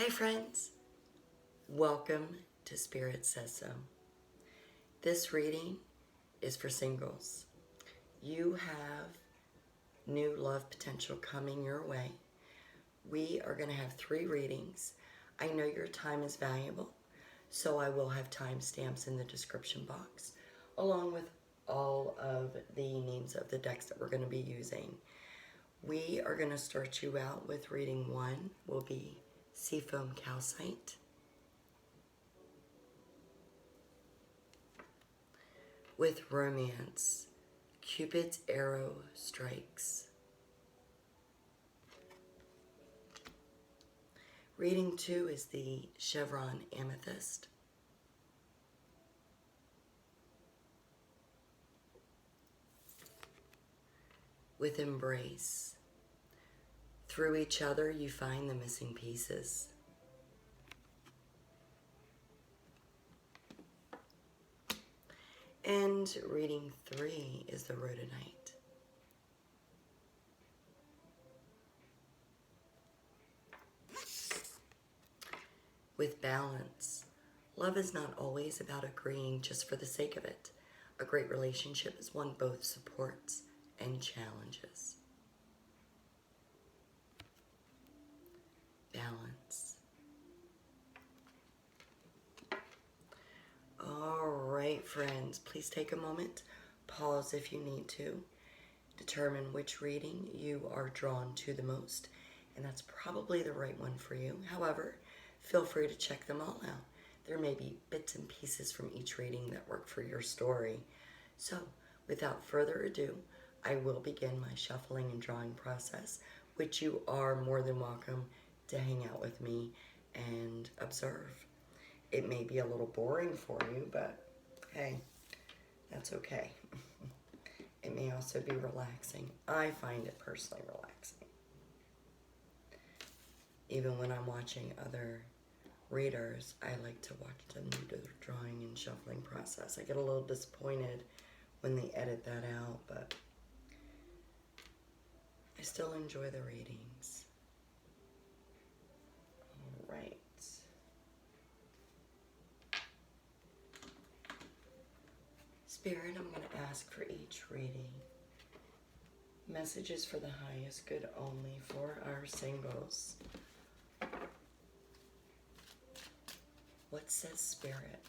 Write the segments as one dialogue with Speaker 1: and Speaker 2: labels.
Speaker 1: Hi friends, welcome to Spirit Says So. This reading is for singles. You have new love potential coming your way. We are going to have 3 readings. I know your time is valuable, so I will have timestamps in the description box, along with all of the names of the decks that we're going to be using. We are going to start you out with reading 1, will be Seafoam Calcite. With romance, Cupid's arrow strikes. Reading 2 is the Chevron Amethyst. With embrace, through each other you find the missing pieces. And reading 3 is the Rhodonite. With balance, love is not always about agreeing just for the sake of it. A great relationship is one both supports and challenges. Balance. All right, friends, please take a moment, pause if you need to, determine which reading you are drawn to the most, and that's probably the right one for you. However, feel free to check them all out. There may be bits and pieces from each reading that work for your story. So, without further ado, I will begin my shuffling and drawing process, which you are more than welcome to hang out with me and observe. It may be a little boring for you, but hey, that's okay. It may also be relaxing. I find it personally relaxing. Even when I'm watching other readers, I like to watch them do their drawing and shuffling process. I get a little disappointed when they edit that out, but I still enjoy the readings. All right. Spirit, I'm going to ask for each reading messages for the highest good only for our singles. What says Spirit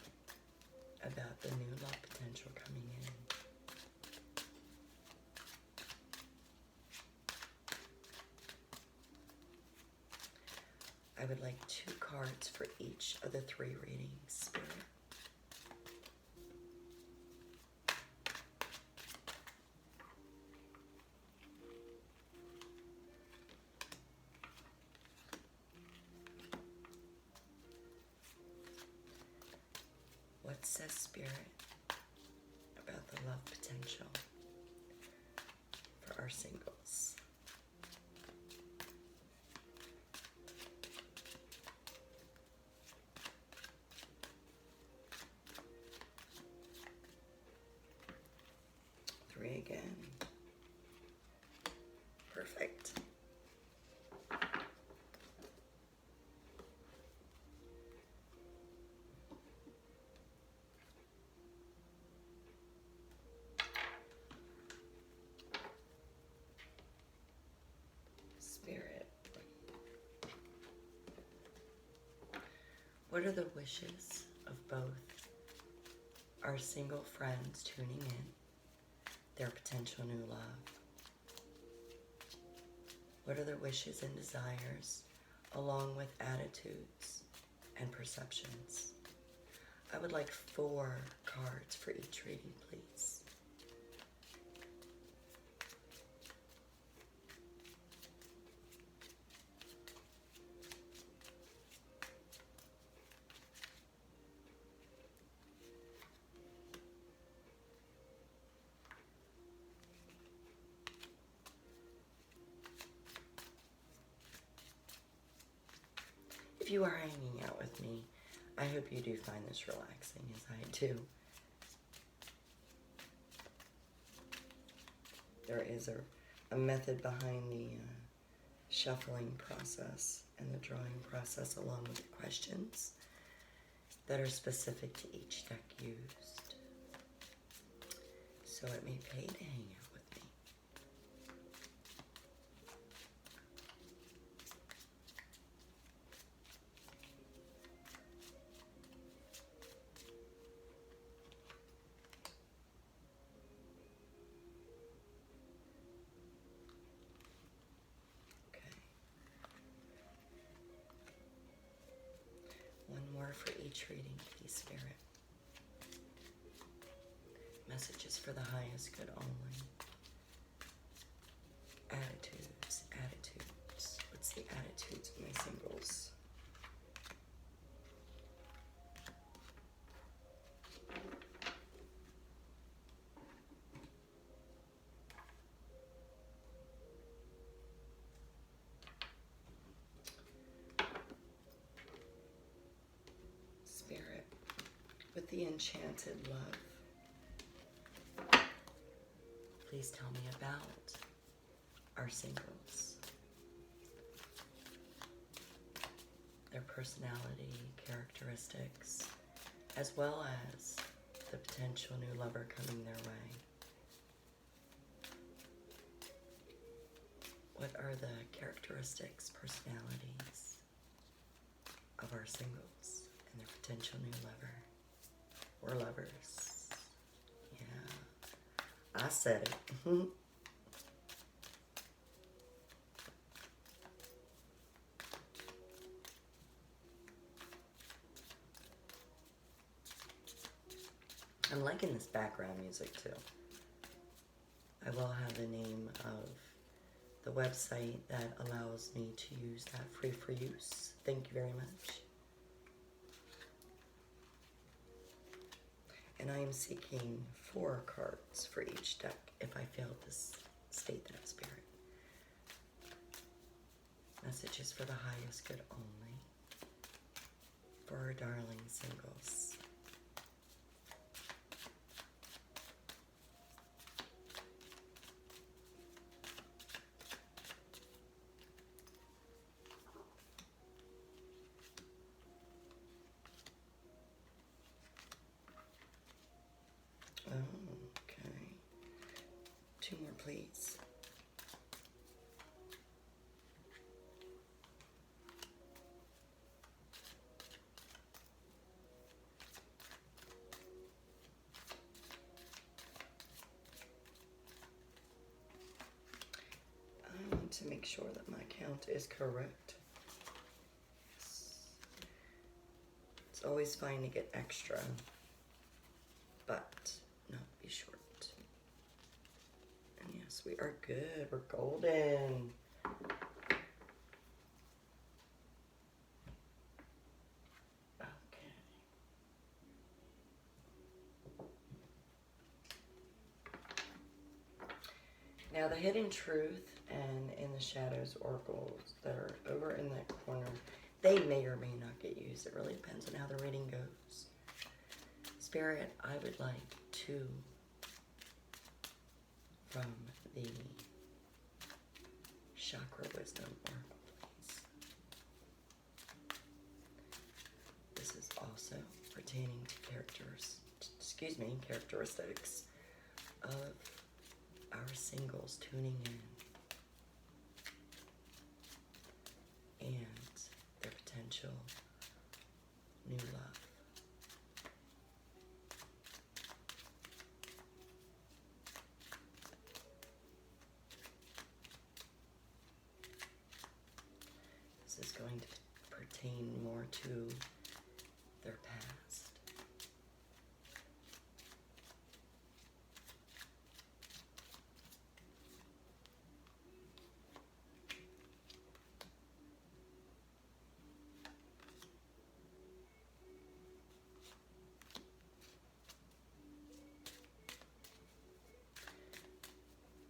Speaker 1: about the new love potential coming in? I would like 2 cards for each of the 3 readings, Spirit. What says Spirit about the love potential for our singles? Again. Perfect. Spirit, what are the wishes of both our single friends tuning in, their potential new love? What are their wishes and desires, along with attitudes and perceptions? I would like 4 cards for each reading, please. If you are hanging out with me, I hope you do find this relaxing as I do. There is a method behind the shuffling process and the drawing process. process along with the questions that are specific to each deck used. So it may pay to hang out with me. One more for each reading, please, Spirit. Messages for the highest good only. Attitudes, attitudes. What's the attitudes of my singles? Spirit, with the enchanted love, please tell me about our singles, their personality, characteristics, as well as the potential new lover coming their way. What are the characteristics, personalities of our singles and their potential new lover or lovers? Yeah, I said it. I'm liking this background music too. I will have the name of the website that allows me to use that free for use. Thank you very much. And I am seeking 4 cards for each deck if I fail to state that, Spirit. Messages for the highest good only. For our darling singles. Okay. 2 more, please. I want to make sure that my count is correct. Yes. It's always fine to get extra, but not be short. And yes, we are good. We're golden. Okay. Now the hidden truth and in the shadows oracles that are over in that corner, they may or may not get used. It really depends on how the reading goes. Spirit, I would like 2 from the Chakra Wisdom Oracle, please. This is also pertaining to characteristics of our singles tuning in and their potential new love. This is going to pertain more to their past.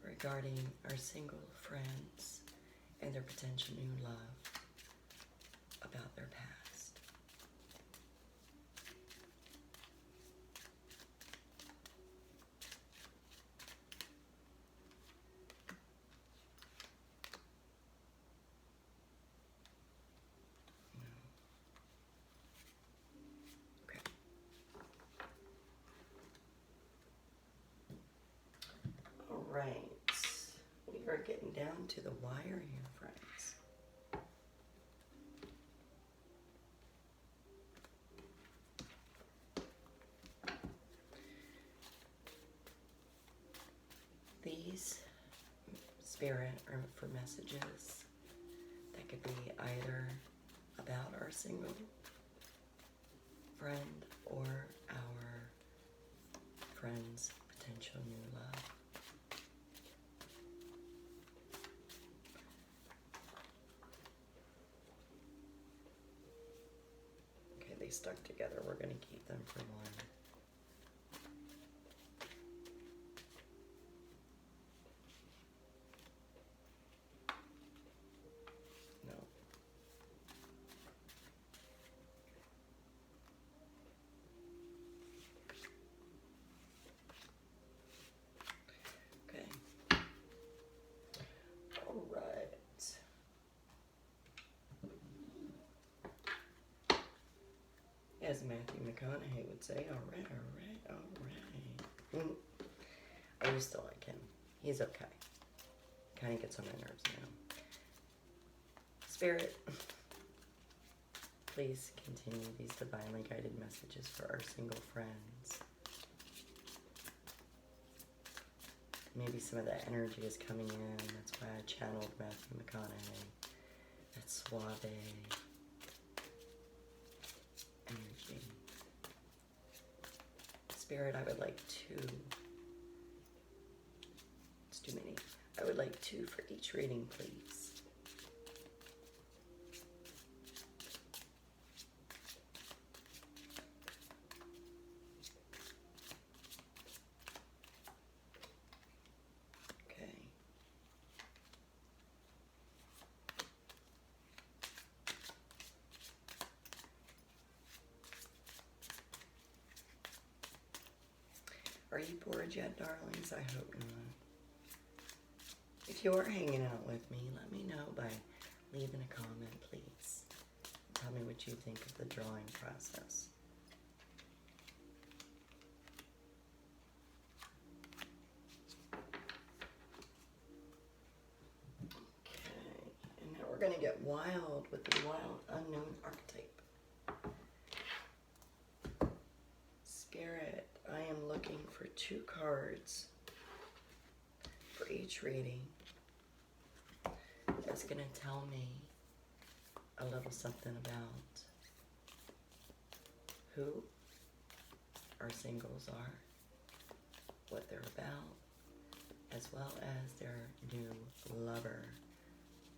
Speaker 1: Regarding our single friends and their potential new love about their past. down to the wire here, friends. These spirit are for messages that could be either about our single friend or our friend's potential new love. Okay, they stuck together. We're going to keep them for one. As Matthew McConaughey would say, all right. I used to like him. He's okay. Kind of gets on my nerves now. Spirit, please continue these divinely guided messages for our single friends. Maybe some of that energy is coming in. That's why I channeled Matthew McConaughey. That suave energy. Spirit, I would like two. It's too many. I would like two for each reading, please. Are you bored yet, darlings? I hope not. If you're hanging out with me, let me know by leaving a comment, please. Tell me what you think of the drawing process. Okay, and now we're going to get wild with the wild unknown archetype. Spirit, I am looking for 2 cards for each reading. That's going to tell me a little something about who our singles are, what they're about, as well as their new lover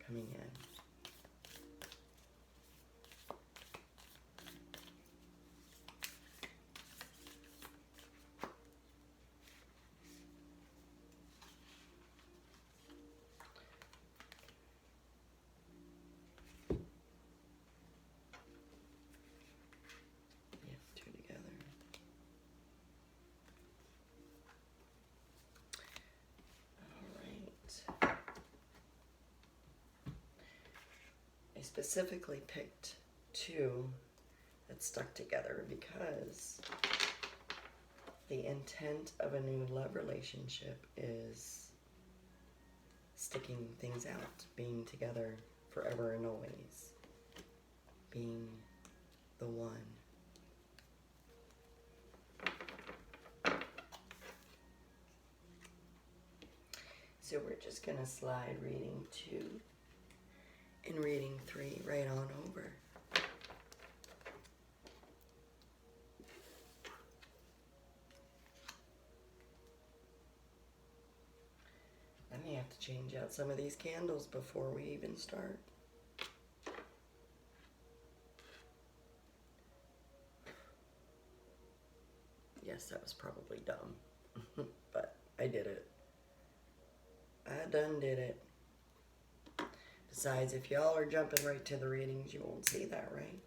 Speaker 1: coming in. Specifically picked 2 that stuck together because the intent of a new love relationship is sticking things out, being together forever and always, being the one. So we're just going to slide reading 2 and reading 3 right on over. I may have to change out some of these candles before we even start. Yes, that was probably dumb, but I did it. I done did it. Besides, if y'all are jumping right to the readings, you won't see that, right?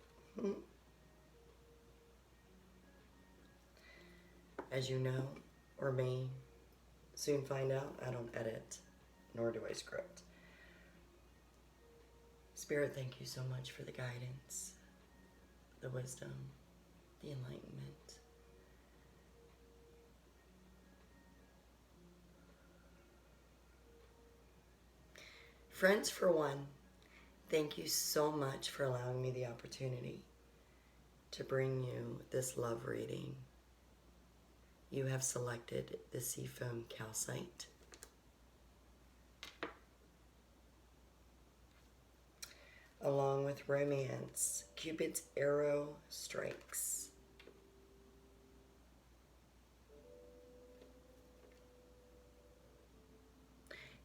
Speaker 1: As you know, or may soon find out, I don't edit, nor do I script. Spirit, thank you so much for the guidance, the wisdom, the enlightenment. Friends, for one, thank you so much for allowing me the opportunity to bring you this love reading. You have selected the Seafoam Calcite. Along with Romance, Cupid's Arrow Strikes.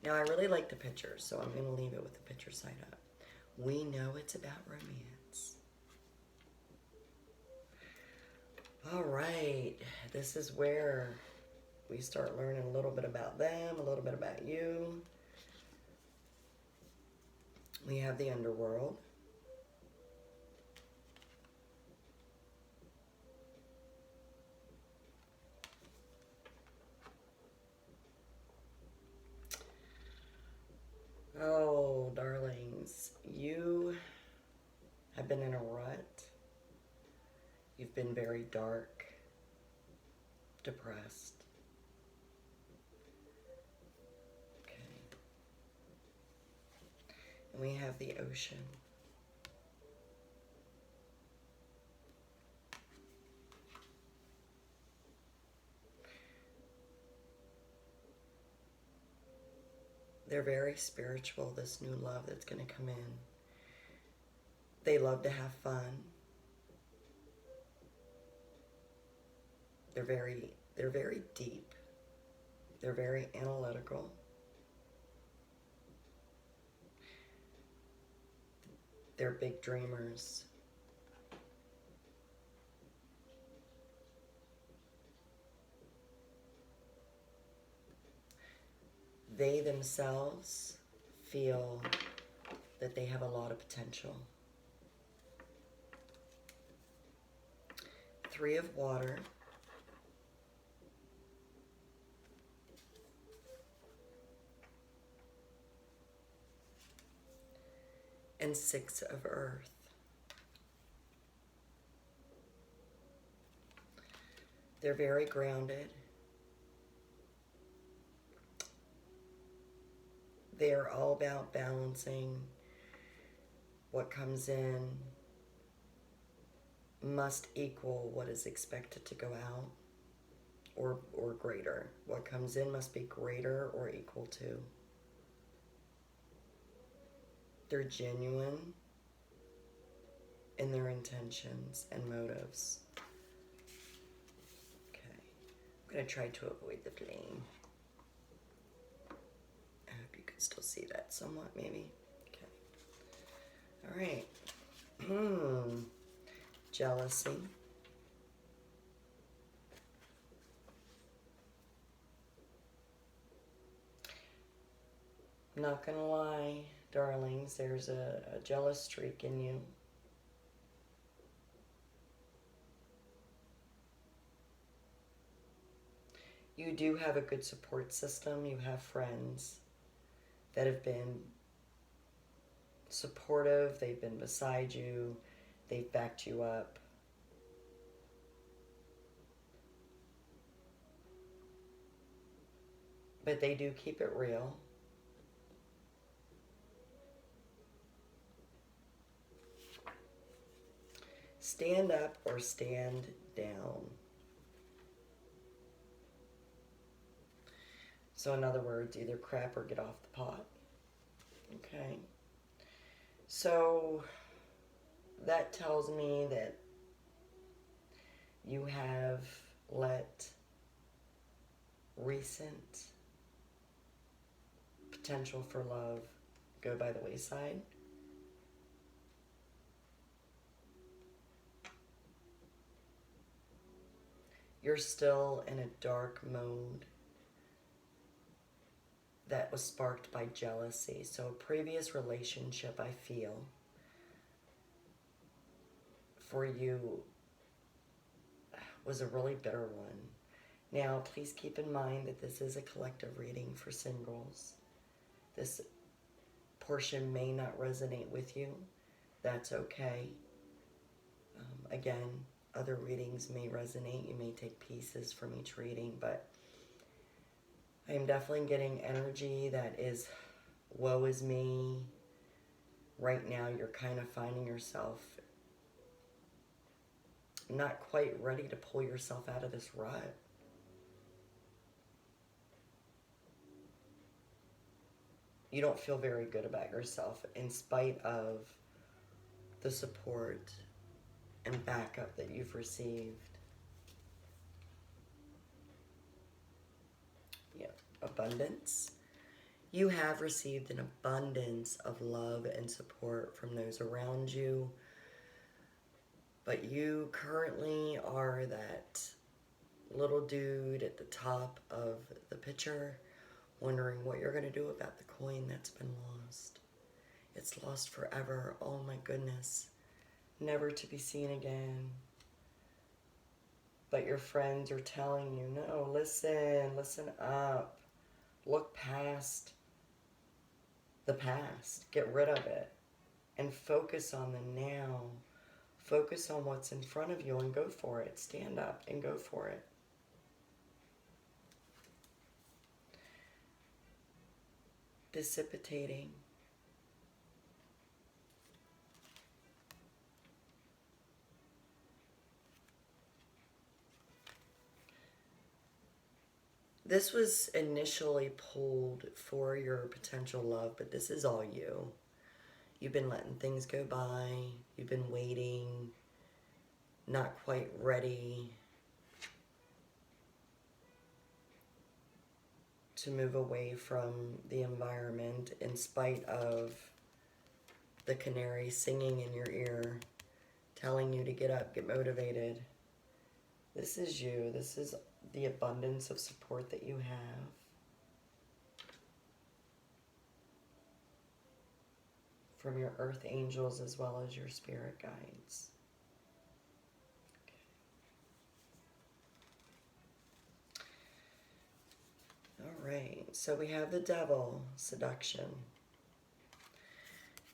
Speaker 1: Now, I really like the picture, so I'm going to leave it with the picture side up. We know it's about romance. All right, this is where we start learning a little bit about them, a little bit about you. We have the underworld. Oh, darlings, you have been in a rut. You've been very dark, depressed. Okay. And we have the ocean. They're very spiritual, this new love that's going to come in. They love to have fun. They're very deep. They're very analytical. They're big dreamers. They themselves feel that they have a lot of potential. Three of water. And 6 of earth. They're very grounded. They're all about balancing. What comes in must equal what is expected to go out, or greater. What comes in must be greater or equal to. They're genuine in their intentions and motives. Okay, I'm going to try to avoid the flame. I hope you can still see that somewhat, maybe. Okay. All right. Jealousy. Not gonna lie, darlings, there's a jealous streak in you. You do have a good support system. You have friends that have been supportive. They've been beside you. They've backed you up. But they do keep it real. Stand up or stand down. So in other words, either crap or get off the pot. Okay. So that tells me that you have let recent potential for love go by the wayside. You're still in a dark mode that was sparked by jealousy. So a previous relationship, I feel, for you was a really bitter one. Now, please keep in mind that this is a collective reading for singles. This portion may not resonate with you. That's okay. Again, other readings may resonate. You may take pieces from each reading, but I am definitely getting energy that is woe is me. Right now you're kind of finding yourself not quite ready to pull yourself out of this rut. You don't feel very good about yourself in spite of the support and backup that you've received. Yeah, abundance. You have received an abundance of love and support from those around you, but you currently are that little dude at the top of the picture, wondering what you're going to do about the coin that's been lost. It's lost forever. Oh my goodness. Never to be seen again. But your friends are telling you, no, listen up. Look past the past. Get rid of it. And focus on the now. Focus on what's in front of you and go for it. Stand up and go for it. Dissipating. This was initially pulled for your potential love, but this is all you. You've been letting things go by. You've been waiting, not quite ready to move away from the environment in spite of the canary singing in your ear, telling you to get up, get motivated. This is you. This is the abundance of support that you have. From your earth angels as well as your spirit guides. Okay. All right, so we have the devil, seduction.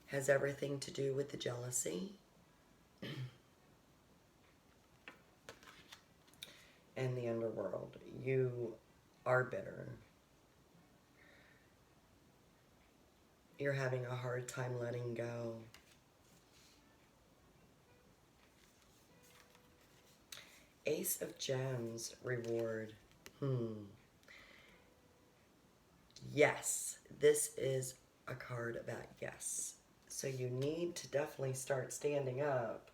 Speaker 1: Has everything to do with the jealousy. And the underworld. You are bitter. You're having a hard time letting go. Ace of Gems, reward. Yes, this is a card about yes. So you need to definitely start standing up.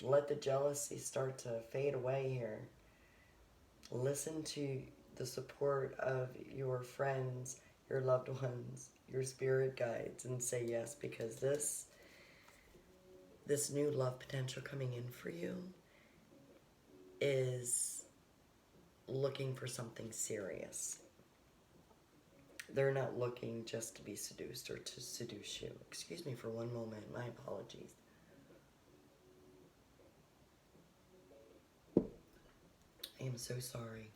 Speaker 1: Let the jealousy start to fade away here. Listen to the support of your friends, your loved ones, your spirit guides, and say yes, because this new love potential coming in for you is looking for something serious. They're not looking just to be seduced or to seduce you. Excuse me for one moment. My apologies. I am so sorry.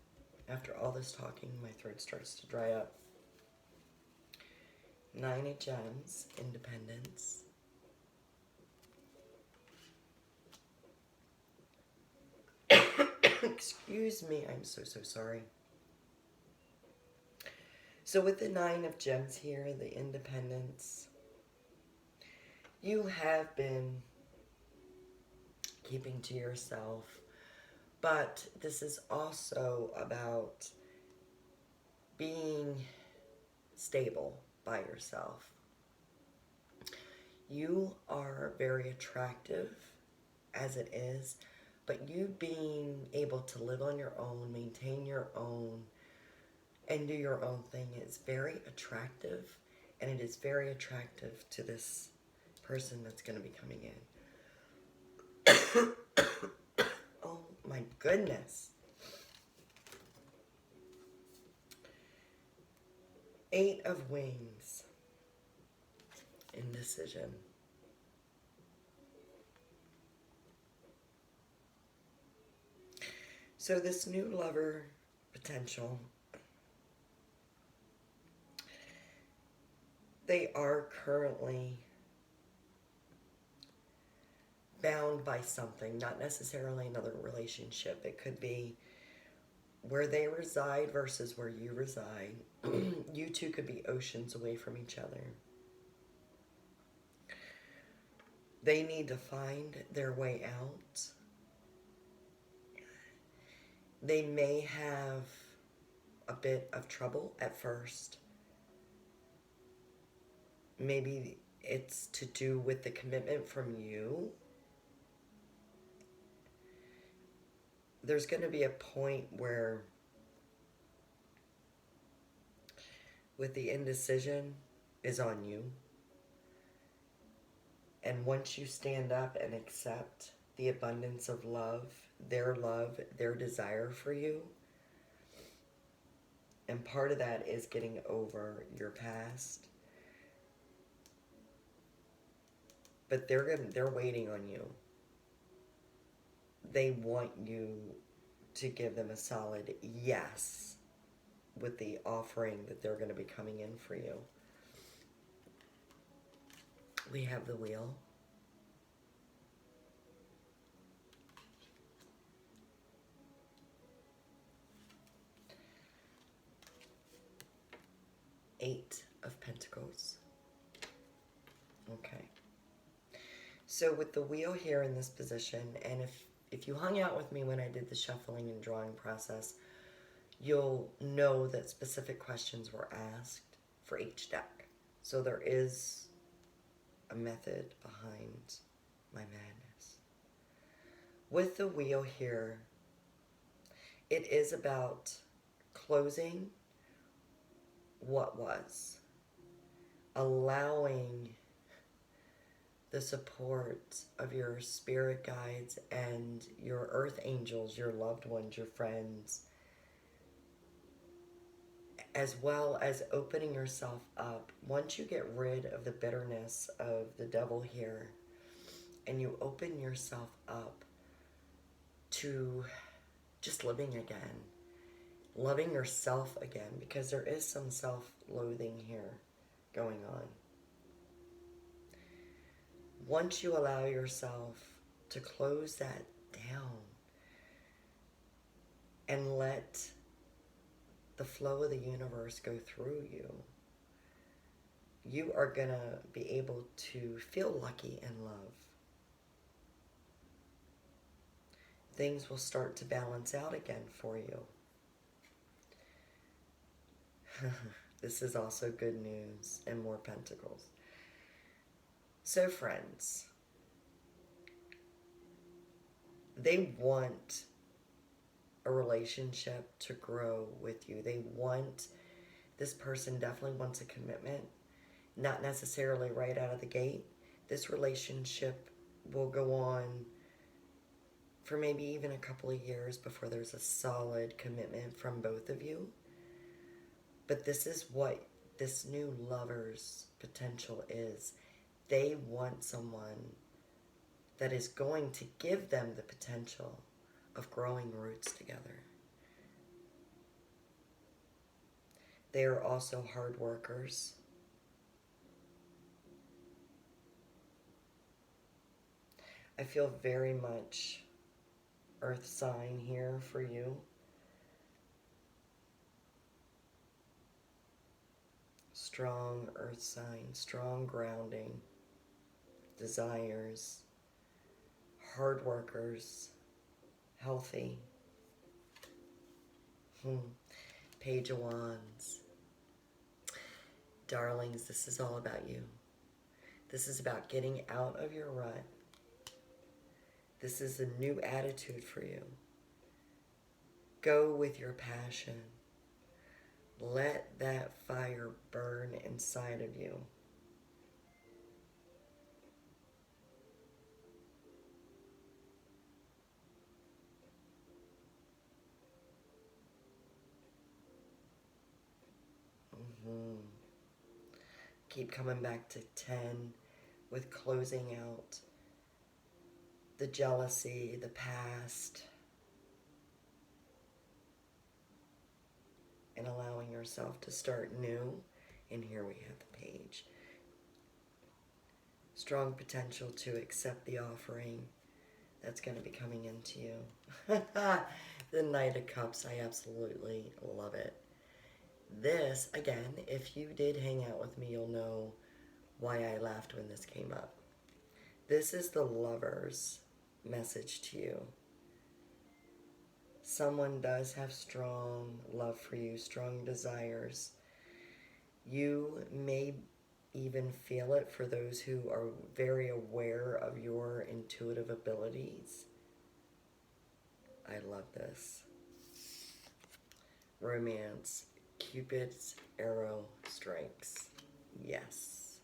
Speaker 1: After all this talking, my throat starts to dry up. 9 of Gems, independence. Excuse me, I'm so sorry. So with the 9 of Gems here, the independence, you have been keeping to yourself. But this is also about being stable by yourself. You are very attractive as it is, but you being able to live on your own, maintain your own, and do your own thing is very attractive, and it is very attractive to this person that's going to be coming in. Oh my goodness. 8 of Wings. Indecision. So this new lover potential, they are currently bound by something, not necessarily another relationship. It could be where they reside versus where you reside. You two could be oceans away from each other. They need to find their way out. They may have a bit of trouble at first. Maybe it's to do with the commitment from you. There's going to be a point where, with the indecision, is on you. And once you stand up and accept the abundance of love, their desire for you, and part of that is getting over your past. But they're waiting on you. They want you to give them a solid yes with the offering that they're going to be coming in for you. We have the wheel. Eight of Pentacles. Okay. So with the wheel here in this position, and if you hung out with me when I did the shuffling and drawing process, you'll know that specific questions were asked for each deck. So there is a method behind my madness. With the wheel here, it is about closing what was, allowing the support of your spirit guides and your earth angels, your loved ones, your friends, as well as opening yourself up. Once you get rid of the bitterness of the devil here, and you open yourself up to just living again, loving yourself again, because there is some self-loathing here going on. Once you allow yourself to close that down and let the flow of the universe go through you, you are going to be able to feel lucky in love. Things will start to balance out again for you. This is also good news and more pentacles. So friends, they want a relationship to grow with you. This person definitely wants a commitment, not necessarily right out of the gate. This relationship will go on for maybe even a couple of years before there's a solid commitment from both of you. But this is what this new lover's potential is. They want someone that is going to give them the potential of growing roots together. They are also hard workers. I feel very much earth sign here for you. Strong earth sign, strong grounding, desires, hard workers, healthy. Page of Wands. Darlings, this is all about you. This is about getting out of your rut. This is a new attitude for you. Go with your passion. Let that fire burn inside of you. Keep coming back to 10 with closing out the jealousy, the past, and allowing yourself to start new. And here we have the page. Strong potential to accept the offering that's going to be coming into you. The Knight of Cups, I absolutely love it. This, again, if you did hang out with me, you'll know why I laughed when this came up. This is the Lover's message to you. Someone does have strong love for you, strong desires. You may even feel it for those who are very aware of your intuitive abilities. I love this. Romance. Cupid's arrow strikes. Yes.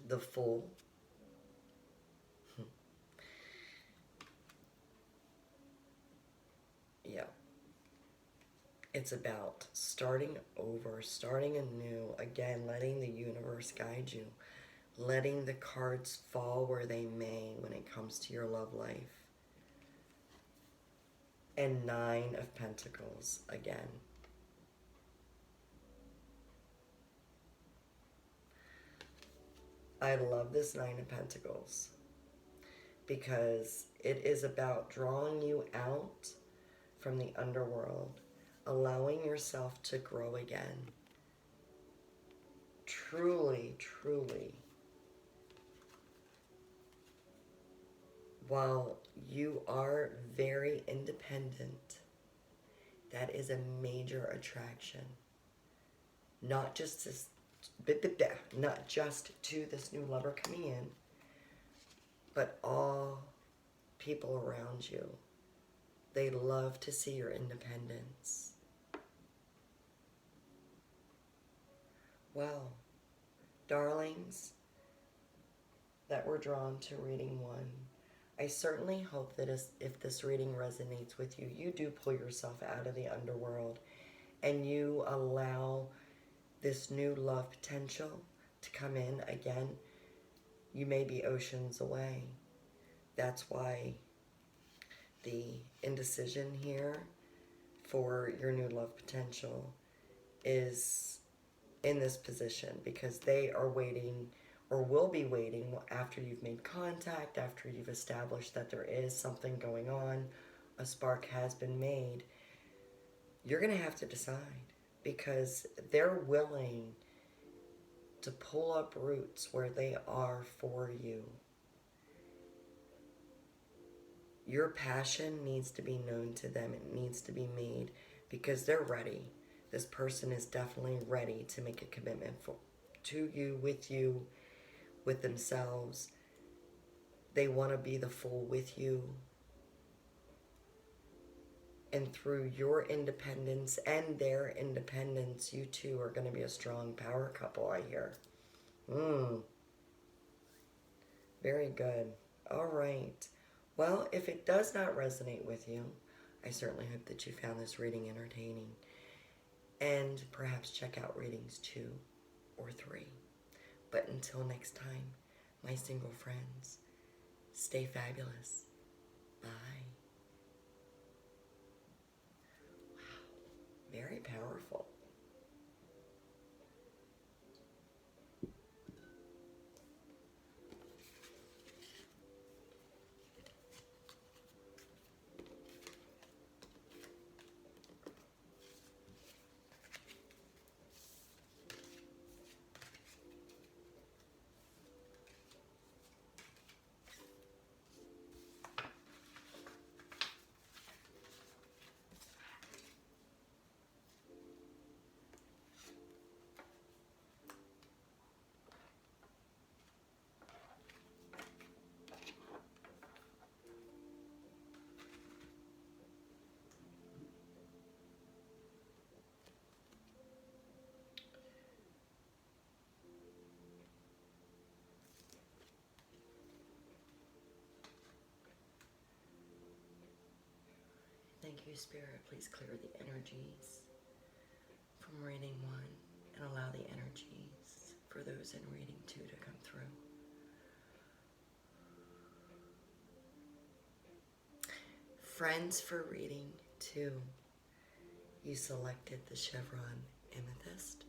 Speaker 1: The Fool. Yeah. It's about starting over, starting anew, again, letting the universe guide you, letting the cards fall where they may when it comes to your love life. And 9 of Pentacles again. I love this 9 of Pentacles because it is about drawing you out from the underworld, allowing yourself to grow again. Truly, truly. While you are very independent, that is a major attraction. Not just to this new lover coming in, but all people around you. They love to see your independence. Well, darlings, that were drawn to reading 1, I certainly hope that if this reading resonates with you, you do pull yourself out of the underworld and you allow this new love potential to come in. Again, you may be oceans away. That's why the indecision here for your new love potential is in this position, because they are waiting, or will be waiting, after you've made contact, after you've established that there is something going on, a spark has been made. You're going to have to decide, because they're willing to pull up roots where they are for you. Your passion needs to be known to them. It needs to be made, because they're ready. This person is definitely ready to make a commitment to you, with themselves. They want to be the Fool with you. And through your independence and their independence, you two are going to be a strong power couple, I hear. Very good. All right. Well, if it does not resonate with you, I certainly hope that you found this reading entertaining. And perhaps check out readings 2 or 3. But until next time, my single friends, stay fabulous. Bye. Wow. Very powerful. Thank you, Spirit. Please clear the energies from reading 1 and allow the energies for those in reading 2 to come through. Friends, for reading 2, you selected the Chevron Amethyst.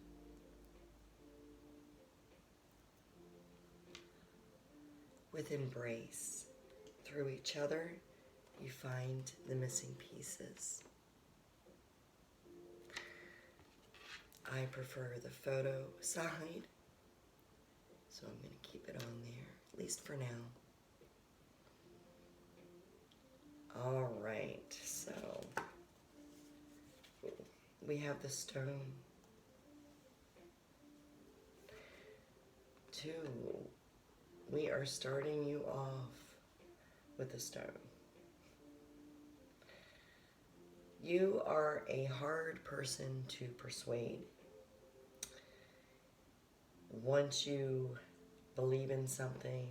Speaker 1: With embrace, Through each other, you find the missing pieces. I prefer the photo side, so I'm going to keep it on there, at least for now. All right, so we have the stone. 2, we are starting you off with the stone. You are a hard person to persuade. Once you believe in something,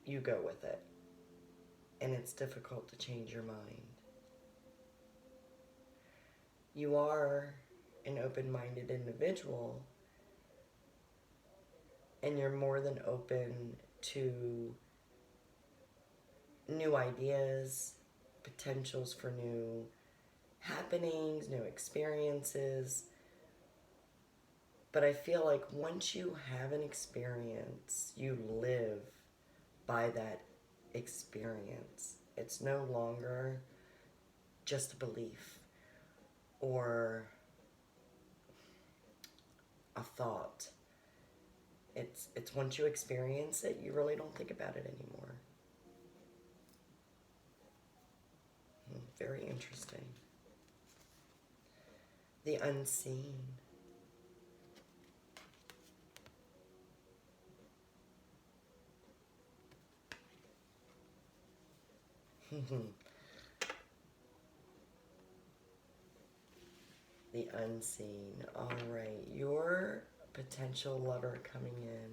Speaker 1: you go with it. And it's difficult to change your mind. You are an open-minded individual, and you're more than open to new ideas, potentials for new happenings, new experiences. But I feel like once you have an experience, you live by that experience. It's no longer just a belief or a thought. It's once you experience it, you really don't think about it anymore. Very interesting. The unseen. The unseen. All right, your potential lover coming in.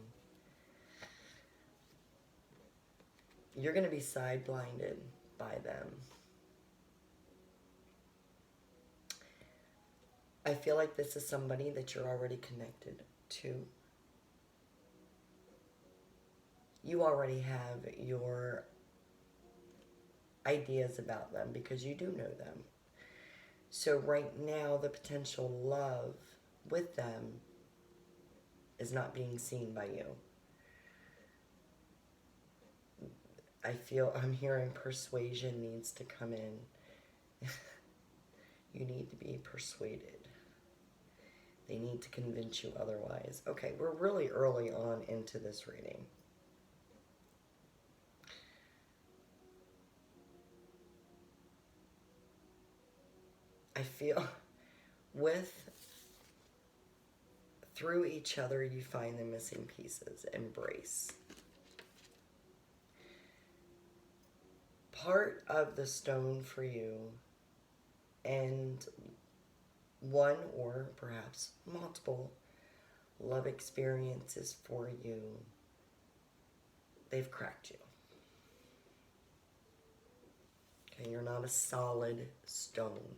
Speaker 1: You're going to be side-blinded by them. I feel like this is somebody that you're already connected to. You already have your ideas about them because you do know them. So right now, the potential love with them is not being seen by you. I'm hearing persuasion needs to come in. You need to be persuaded. They need to convince you otherwise. Okay, we're really early on into this reading. I feel through each other you find the missing pieces. Embrace. Part of the stone for you, and one or perhaps multiple love experiences for you, they've cracked you. Okay, you're not a solid stone.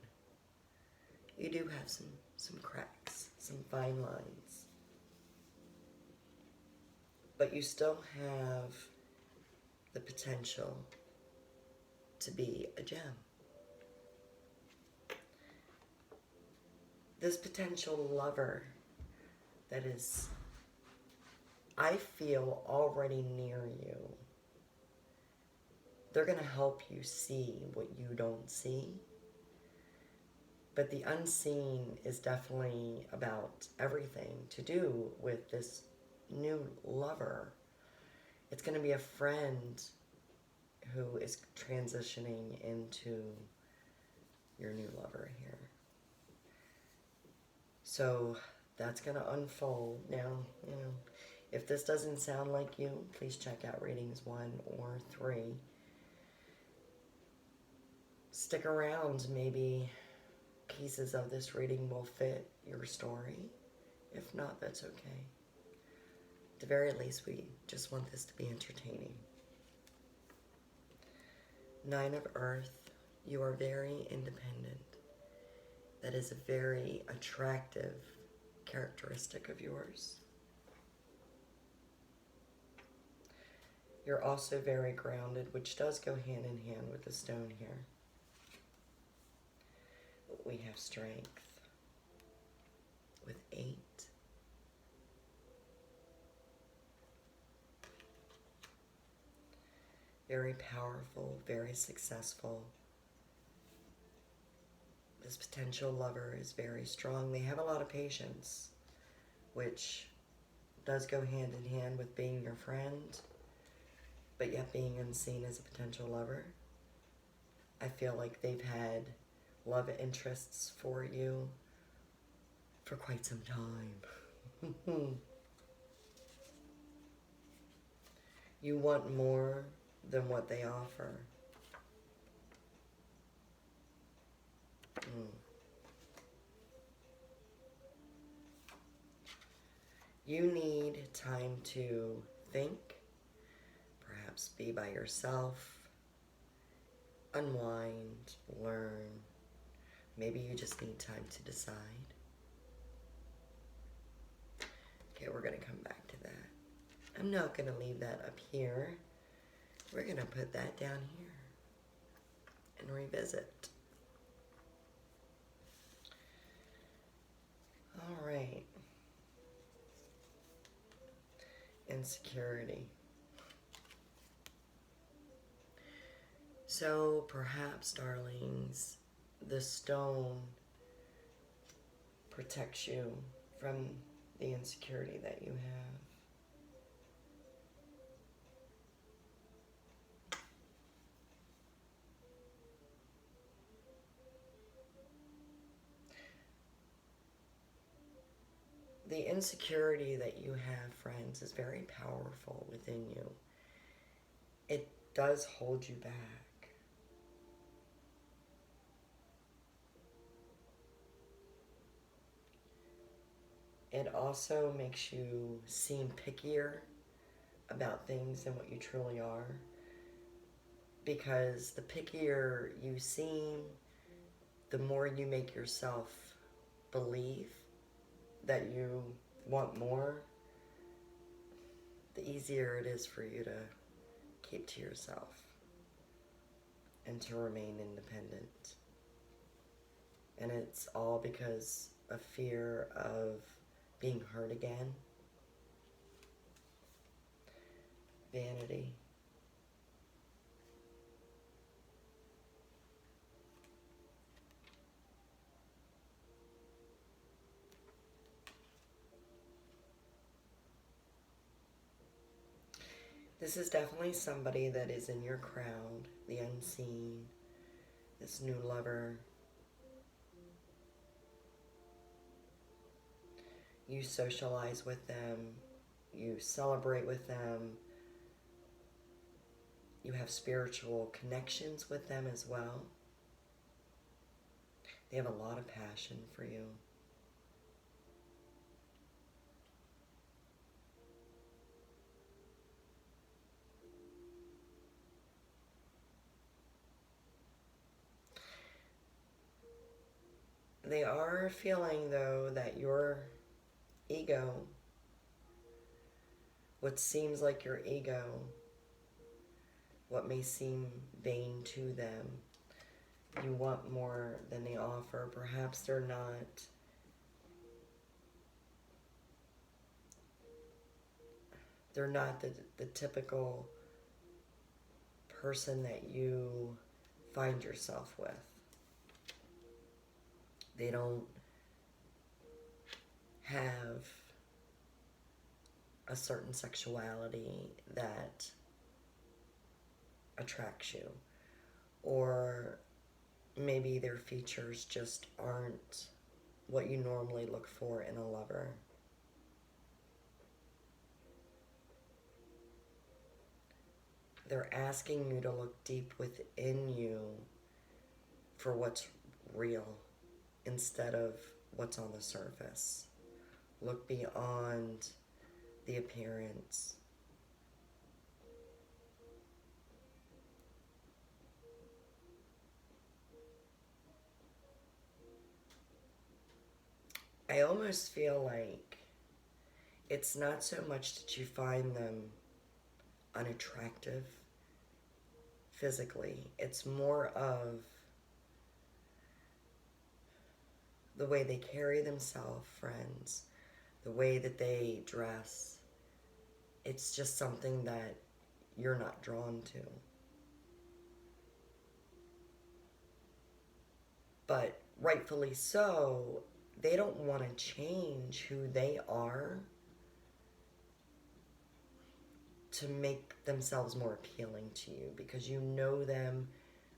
Speaker 1: You do have some cracks, some fine lines. But you still have the potential to be a gem. This potential lover that is, I feel, already near you, they're going to help you see what you don't see. But the unseen is definitely about everything to do with this new lover. It's going to be a friend who is transitioning into your new lover here. So that's going to unfold. Now, if this doesn't sound like you, please check out readings 1 or 3. Stick around. Maybe pieces of this reading will fit your story. If not, that's okay. At the very least, we just want this to be entertaining. 9 of Earth, you are very independent. That is a very attractive characteristic of yours. You're also very grounded, which does go hand in hand with the stone here. We have strength with 8. very powerful, very successful. This potential lover is very strong. They have a lot of patience, which does go hand in hand with being your friend, but yet being unseen as a potential lover. I feel like they've had love interests for you for quite some time. You want more than what they offer. You need time to think, perhaps be by yourself, unwind, learn. Maybe you just need time to decide. Okay, we're going to come back to that. I'm not going to leave that up here. We're going to put that down here and revisit. All right. Insecurity. So perhaps, darlings, the stone protects you from the insecurity that you have. The insecurity that you have, friends, is very powerful within you. It does hold you back. It also makes you seem pickier about things than what you truly are. Because the pickier you seem, the more you make yourself believe that you want more, the easier it is for you to keep to yourself and to remain independent. And it's all because of fear of being hurt again. Vanity. This is definitely somebody that is in your crowd, the unseen, this new lover. You socialize with them, you celebrate with them, you have spiritual connections with them as well. They have a lot of passion for you. They are feeling, though, that your ego, what seems like your ego, what may seem vain to them, you want more than they offer. Perhaps they're not the typical person that you find yourself with. They don't have a certain sexuality that attracts you, or maybe their features just aren't what you normally look for in a lover. They're asking you to look deep within you for what's real instead of what's on the surface. Look beyond the appearance. I almost feel like it's not so much that you find them unattractive physically. It's more of the way they carry themselves, friends, the way that they dress. It's just something that you're not drawn to. but rightfully so, they don't want to change who they are to make themselves more appealing to you, because you know them.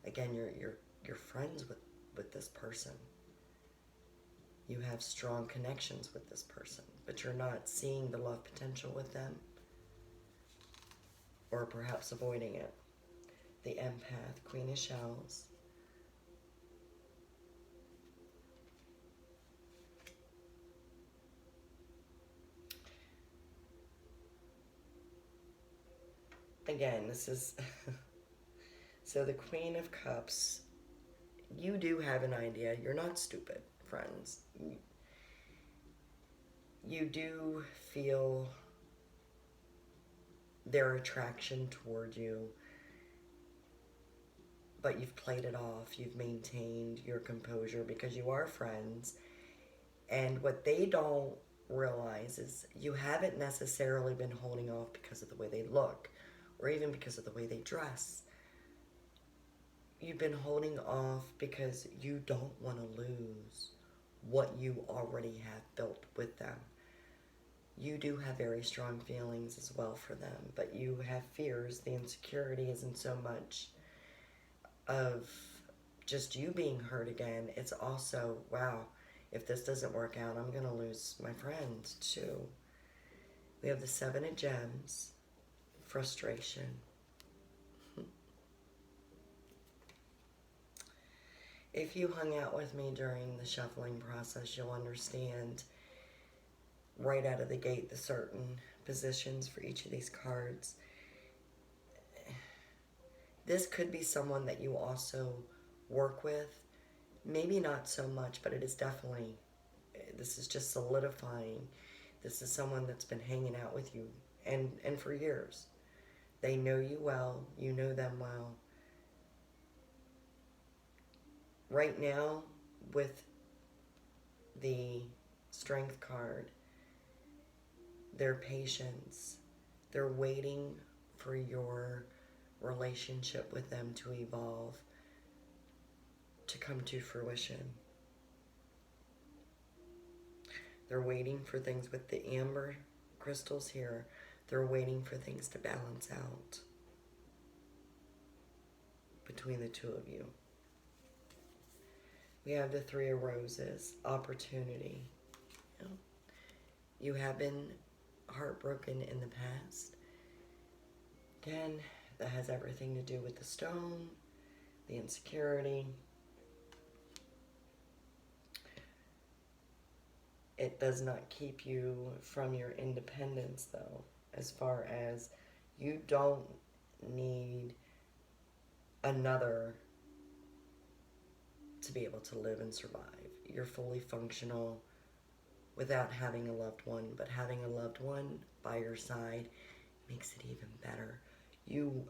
Speaker 1: Again, you're friends with this person. You have strong connections with this person, but you're not seeing the love potential with them, or perhaps avoiding it. The empath, Queen of Shells. Again, this is so the Queen of Cups. You do have an idea. You're not stupid, friends. You do feel their attraction toward you, but you've played it off. You've maintained your composure because you are friends. And what they don't realize is you haven't necessarily been holding off because of the way they look, or even because of the way they dress. You've been holding off because you don't want to lose what you already have built with them. You do have very strong feelings as well for them, but you have fears. The insecurity isn't so much of just you being hurt again. It's also, wow, if this doesn't work out, I'm going to lose my friend too. We have the Seven of Gems, frustration. If you hung out with me during the shuffling process, you'll understand right out of the gate the certain positions for each of these cards. This could be someone that you also work with. Maybe not so much, but it is definitely, this is just solidifying. This is someone that's been hanging out with you and for years. They know you well, you know them well. Right now, with the Strength card, their patience, they're waiting for your relationship with them to evolve, to come to fruition. They're waiting for things with the amber crystals here. They're waiting for things to balance out between the two of you. We have the Three of Roses, opportunity. You have been heartbroken in the past. Again, that has everything to do with the stone, the insecurity. It does not keep you from your independence, though, as far as you don't need another to be able to live and survive. You're fully functional without having a loved one, but having a loved one by your side makes it even better. You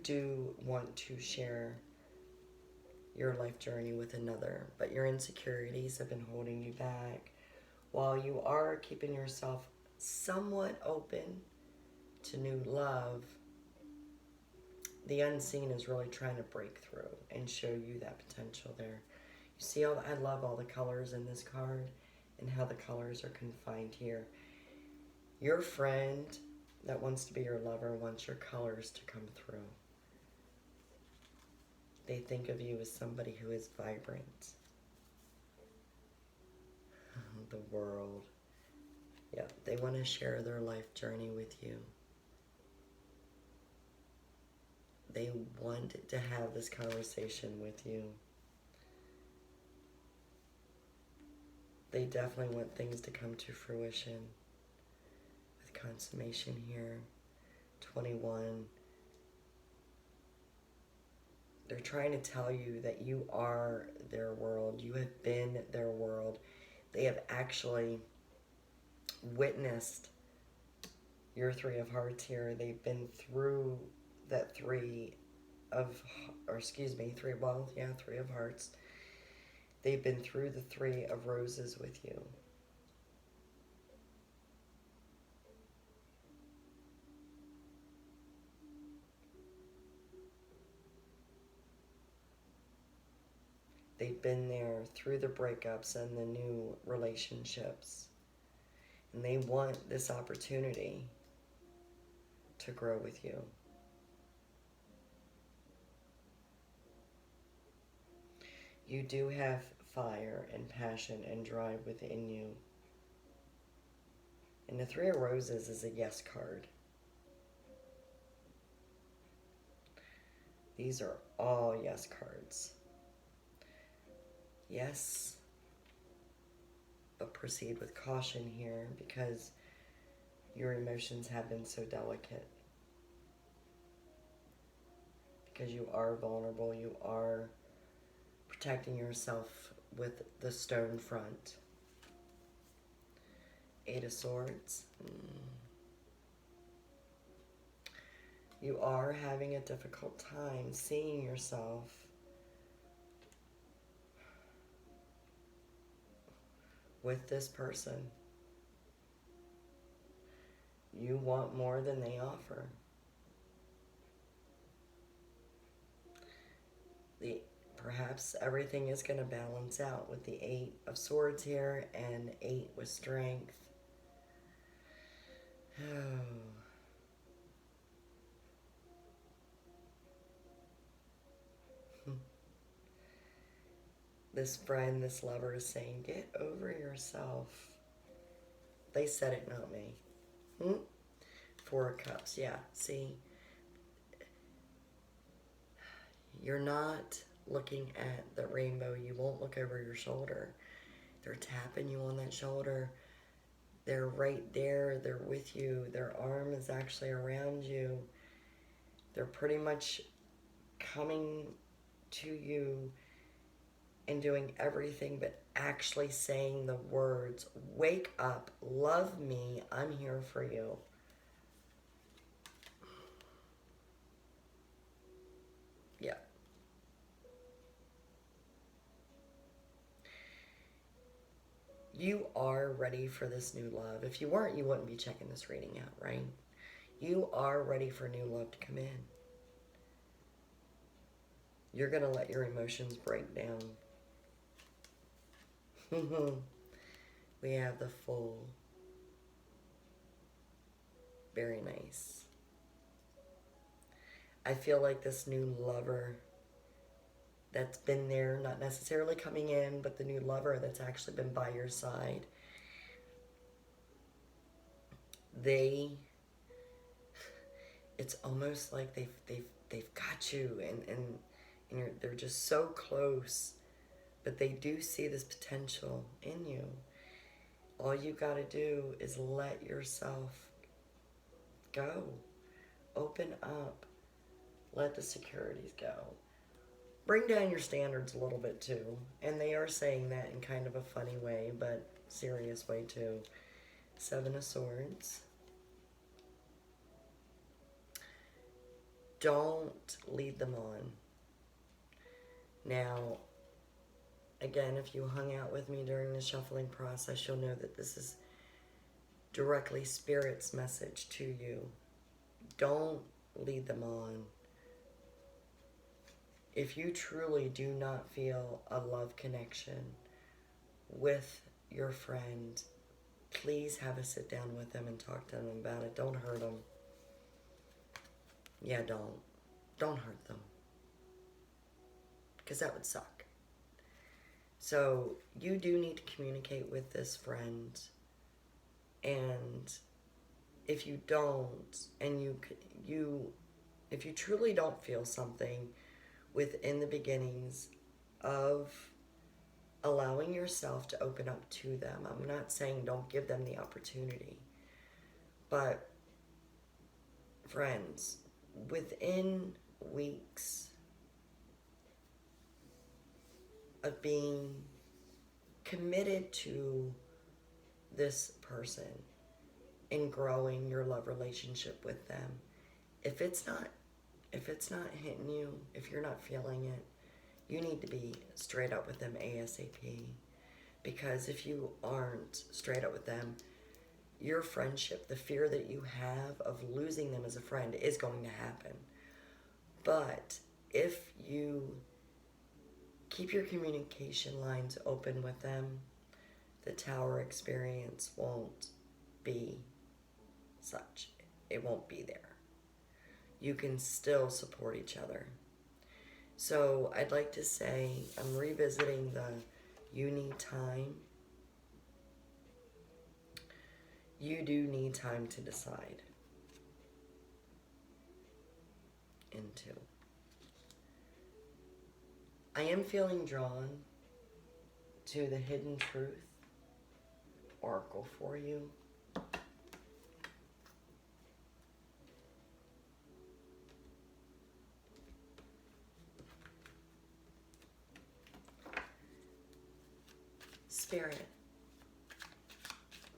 Speaker 1: do want to share your life journey with another, but your insecurities have been holding you back. While you are keeping yourself somewhat open to new love, the unseen is really trying to break through and show you that potential there. You see, I love all the colors in this card and how the colors are confined here. Your friend that wants to be your lover wants your colors to come through. They think of you as somebody who is vibrant. The world. Yeah, they want to share their life journey with you. They want to have this conversation with you. They definitely want things to come to fruition. With consummation here, 21. They're trying to tell you that you are their world. You have been their world. They have actually witnessed your Three of Hearts here. They've been through that Three of Hearts. They've been through the Three of Roses with you. They've been there through the breakups and the new relationships. And they want this opportunity to grow with you. You do have fire and passion and drive within you. And the Three of Roses is a yes card. These are all yes cards. Yes, but proceed with caution here because your emotions have been so delicate. Because you are vulnerable, you are protecting yourself with the stone front. Eight of Swords. You are having a difficult time seeing yourself with this person. You want more than they offer. Perhaps everything is going to balance out with the Eight of Swords here and 8 with Strength. Oh. This friend, this lover is saying, get over yourself. They said it, not me. Four of Cups, yeah, see. You're not looking at the rainbow. You won't look over your shoulder. They're tapping you on that shoulder. They're right there. They're with you. Their arm is actually around you. They're pretty much coming to you and doing everything but actually saying the words, wake up, love me, I'm here for you. Yeah. You are ready for this new love. If you weren't, you wouldn't be checking this reading out, right? You are ready for new love to come in. You're going to let your emotions break down. We have the Fool. Very nice. I feel like this new lover that's been there, not necessarily coming in, but the new lover that's actually been by your side, it's almost like they've got you and they're just so close, but they do see this potential in you. All you got to do is let yourself go. Open up. Let the securities go. Bring down your standards a little bit too. And they are saying that in kind of a funny way, but serious way too. Seven of Swords. Don't lead them on. Now, again, if you hung out with me during the shuffling process, you'll know that this is directly Spirit's message to you. Don't lead them on. If you truly do not feel a love connection with your friend, please have a sit down with them and talk to them about it. Don't hurt them. Yeah, don't. Don't hurt them. Because that would suck. So you do need to communicate with this friend. And if you don't, and if you truly don't feel something within the beginnings of allowing yourself to open up to them, I'm not saying don't give them the opportunity, but friends, within weeks of being committed to this person and growing your love relationship with them, if it's not hitting you, if you're not feeling it, you need to be straight up with them ASAP. Because if you aren't straight up with them, your friendship, the fear that you have of losing them as a friend is going to happen. But if you Keep your communication lines open with them. The Tower experience won't be such. It won't be there. You can still support each other. So I'd like to say I'm revisiting the you need time. You do need time to decide into. I am feeling drawn to the Hidden Truth Oracle for you. Spirit,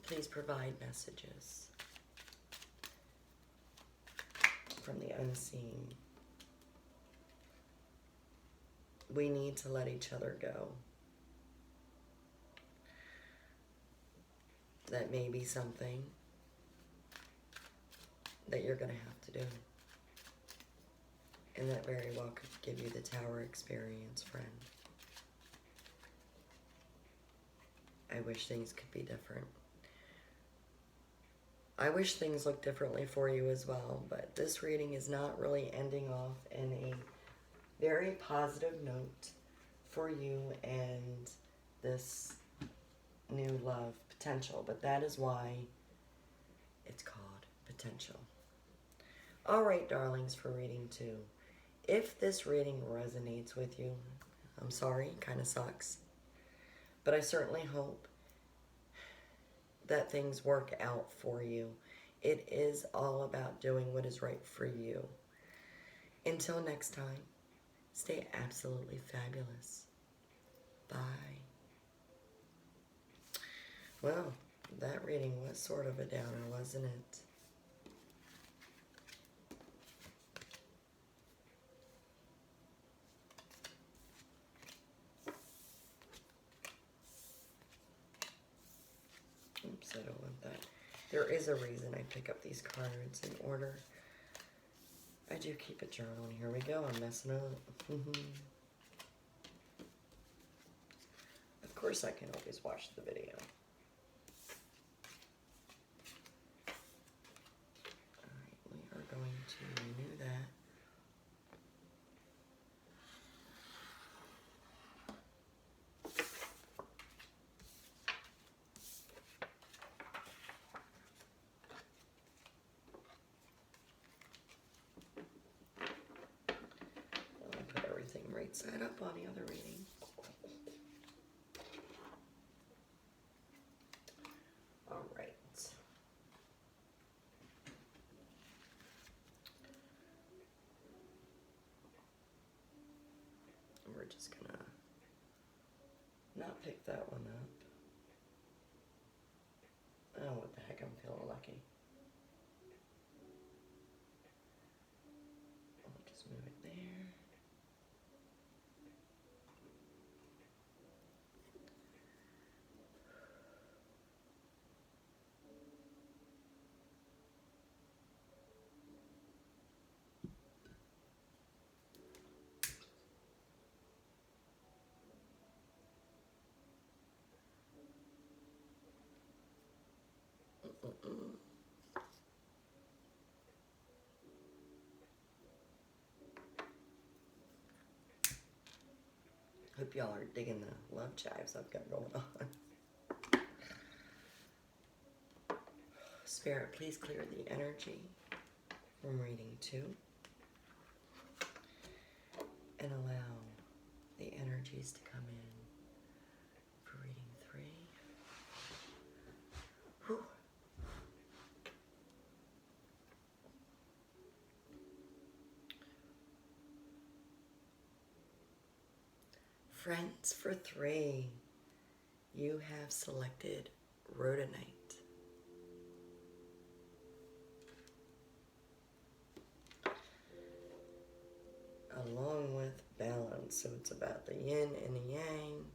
Speaker 1: please provide messages from the unseen. We need to let each other go. That may be something that you're going to have to do. And that very well could give you the Tower experience, friend. I wish things could be different. I wish things looked differently for you as well, but this reading is not really ending off in a very positive note for you and this new love potential, but that is why it's called potential. All right, darlings, for reading 2. If this reading resonates with you, I'm sorry, it kind of sucks. But I certainly hope that things work out for you. It is all about doing what is right for you. Until next time, stay absolutely fabulous. Bye. Well, that reading was sort of a downer, wasn't it? Oops, I don't want that. There is a reason I pick up these cards in order. I do keep a journal, and here we go. I'm messing up. Of course, I can always watch the video. Alright, we are going to renew that. Right side up on the other reading. All right. We're just gonna not pick that one up. Oh, what the heck, I'm feeling lucky. I'll just move it there. Hope y'all are digging the love chives I've got going on. Spirit, please clear the energy from reading 2 and allow the energies to come in for reading 3. Whew. Friends, for 3, you have selected Rhodonite. Along with balance, so it's about the yin and the yang.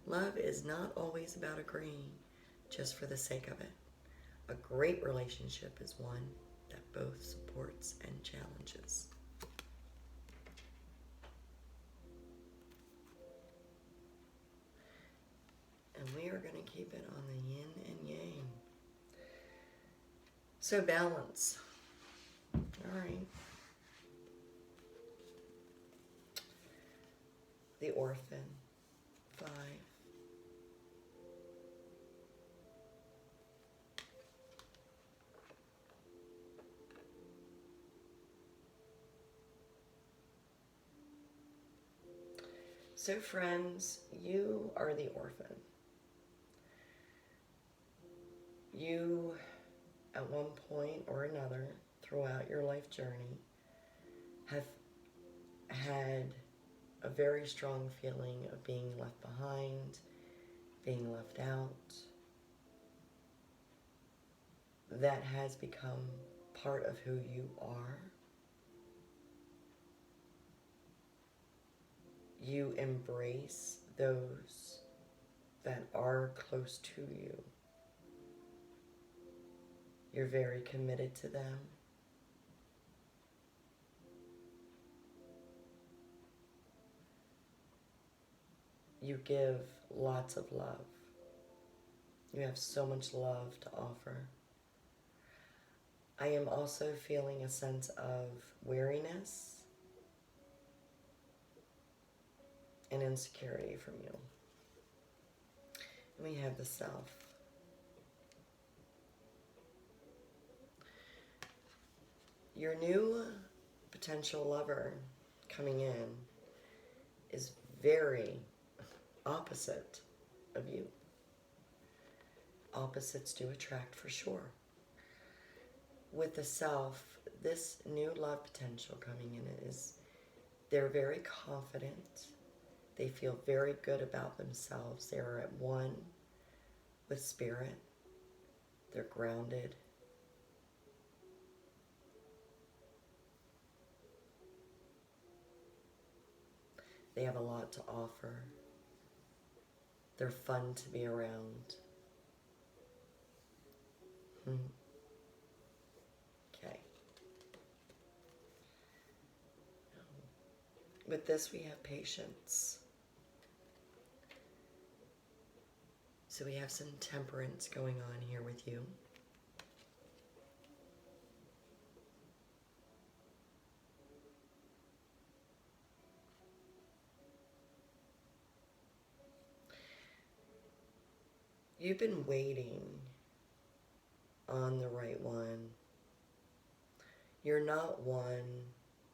Speaker 1: Love is not always about agreeing just for the sake of it. A great relationship is one that both supports and challenges. keep it on the yin and yang. So balance. All right. The Orphan. 5. So friends, you are the orphan. You, at one point or another, throughout your life journey, have had a very strong feeling of being left behind, being left out. That has become part of who you are. You embrace those that are close to you. You're very committed to them. You give lots of love. You have so much love to offer. I am also feeling a sense of weariness and insecurity from you. And we have the Self. Your new potential lover coming in is very opposite of you. Opposites do attract for sure. With the Self, this new love potential coming in is, they're very confident. They feel very good about themselves. They are at one with Spirit. They're grounded. They have a lot to offer. They're fun to be around. Okay. With this, we have patience. So we have some temperance going on here with you. You've been waiting on the right one. You're not one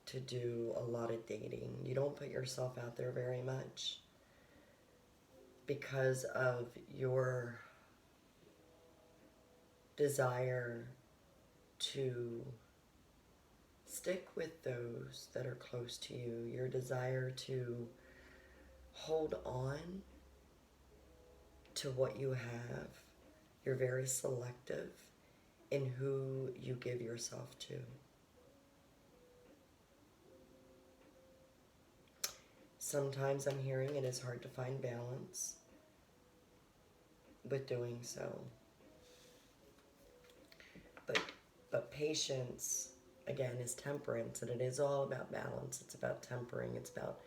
Speaker 1: to do a lot of dating. You don't put yourself out there very much because of your desire to stick with those that are close to you, your desire to hold on to what you have. You're very selective in who you give yourself to. Sometimes I'm hearing it is hard to find balance with doing so. But patience, again, is temperance, and it is all about balance. It's about tempering. It's about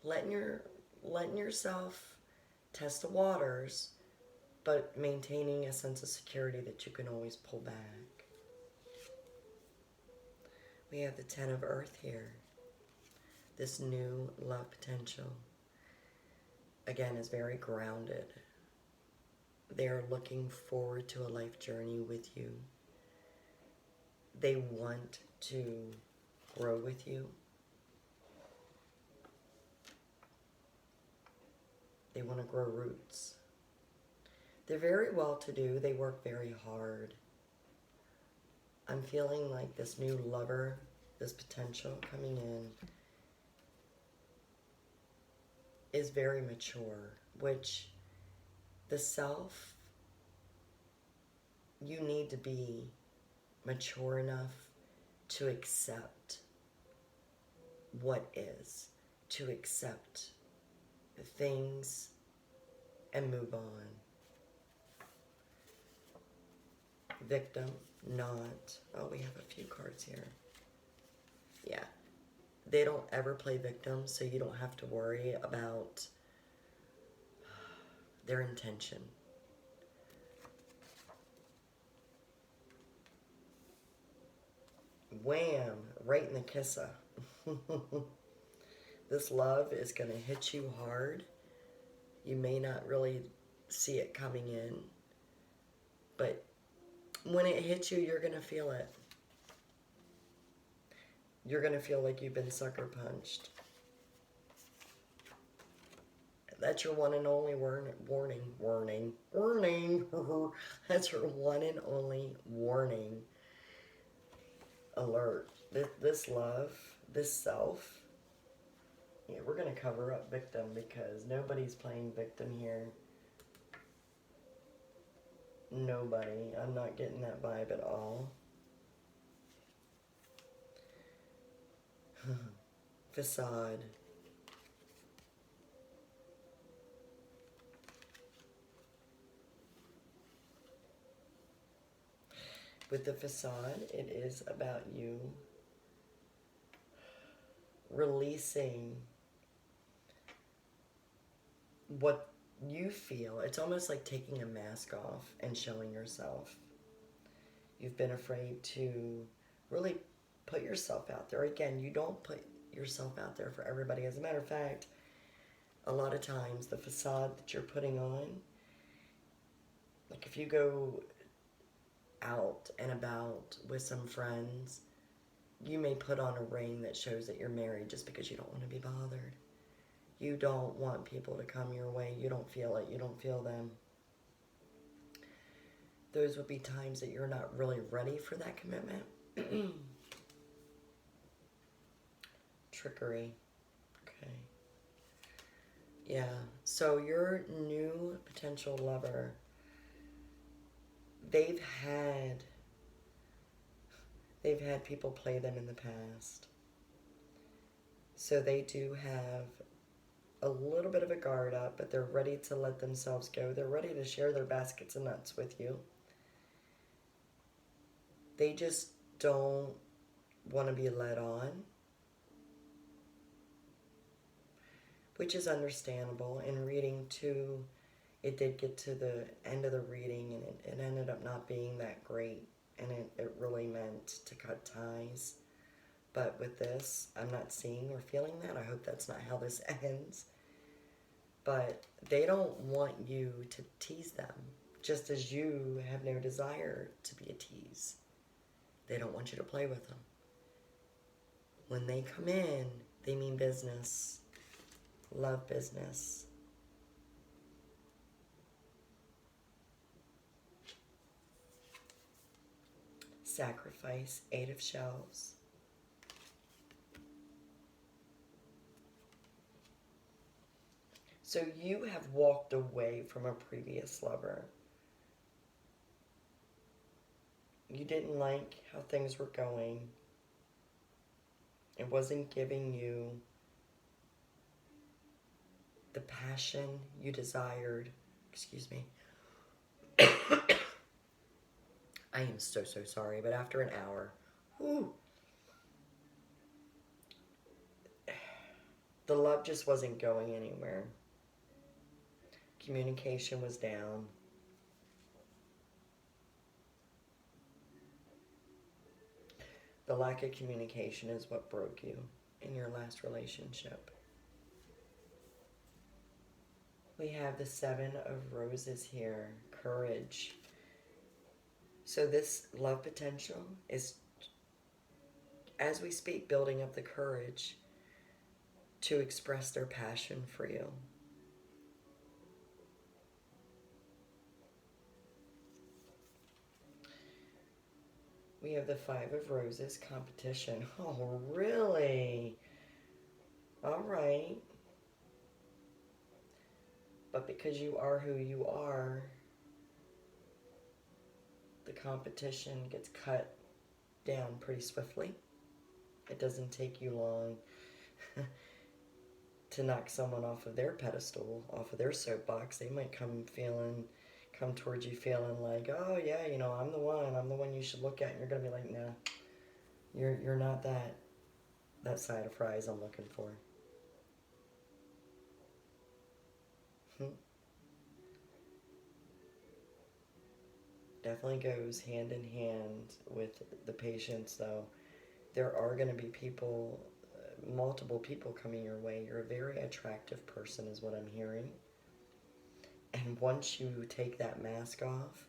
Speaker 1: letting yourself test the waters, but maintaining a sense of security that you can always pull back. We have the 10 of Earth here. This new love potential, again, is very grounded. They are looking forward to a life journey with you. They want to grow with you. They want to grow roots. They're very well-to-do. They work very hard. I'm feeling like this new lover, this potential coming in, is very mature, which the Self, you need to be mature enough to accept what is, to accept things and move on. Victim, not. Oh, we have a few cards here. Yeah. They don't ever play victim, so you don't have to worry about their intention. Wham! Right in the kissa. This love is going to hit you hard. You may not really see it coming in, but when it hits you, you're going to feel it. You're going to feel like you've been sucker punched. That's your one and only warning. That's your one and only warning. Alert. This love, this self. Yeah, we're going to cover up victim because nobody's playing victim here. Nobody. I'm not getting that vibe at all. Facade. With the facade, it is about you releasing what you feel. It's almost like taking a mask off and showing yourself. You've been afraid to really put yourself out there. Again, you don't put yourself out there for everybody. As a matter of fact, a lot of times the facade that you're putting on, like if you go out and about with some friends, you may put on a ring that shows that you're married just because you don't want to be bothered. You don't want people to come your way. You don't feel it. You don't feel them. Those would be times that you're not really ready for that commitment. Trickery. Okay. Yeah. So your new potential lover, they've had people play them in the past. So they do have a little bit of a guard up, but they're ready to let themselves go. They're ready to share their baskets of nuts with you. They just don't want to be led on, which is understandable. In reading 2, it did get to the end of the reading, and it ended up not being that great, and it really meant to cut ties. But with this, I'm not seeing or feeling that. I hope that's not how this ends. But they don't want you to tease them, just as you have no desire to be a tease. They don't want you to play with them. When they come in, they mean business, love business. Sacrifice, 8 of shells. So you have walked away from a previous lover. You didn't like how things were going. It wasn't giving you the passion you desired. Excuse me. I am so sorry, but after an hour, whew, the love just wasn't going anywhere. Communication was down. The lack of communication is what broke you in your last relationship. We have the 7 of Roses here, courage. So this love potential is, as we speak, building up the courage to express their passion for you. We have the 5 of Roses, competition. Oh, really? All right. But because you are who you are, the competition gets cut down pretty swiftly. It doesn't take you long to knock someone off of their pedestal, off of their soapbox. They might come towards you feeling like, oh yeah, you know, I'm the one you should look at, and you're gonna be like, nah, you're not that side of fries I'm looking for. Definitely goes hand in hand with the patience, though. there are going to be people, multiple people coming your way. You're a very attractive person is what I'm hearing. And once you take that mask off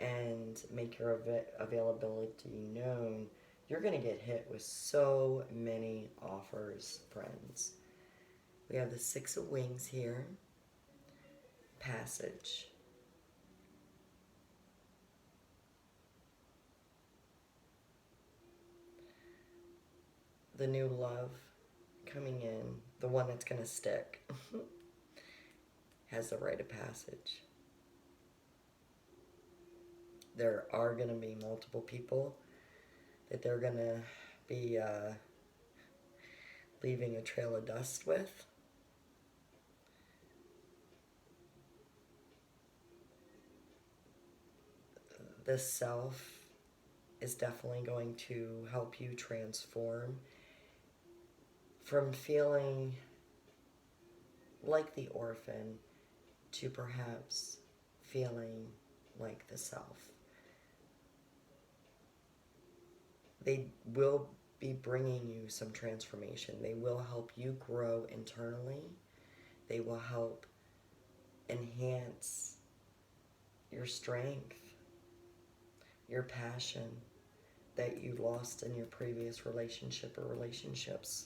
Speaker 1: and make your availability known, you're going to get hit with so many offers, friends. We have the Six of Wings here. Passage. The new love coming in, the one that's going to stick, has the rite of passage. There are going to be multiple people that they're going to be leaving a trail of dust with. The self is definitely going to help you transform from feeling like the orphan to perhaps feeling like the self. They will be bringing you some transformation. They will help you grow internally. They will help enhance your strength, your passion that you lost in your previous relationship or relationships.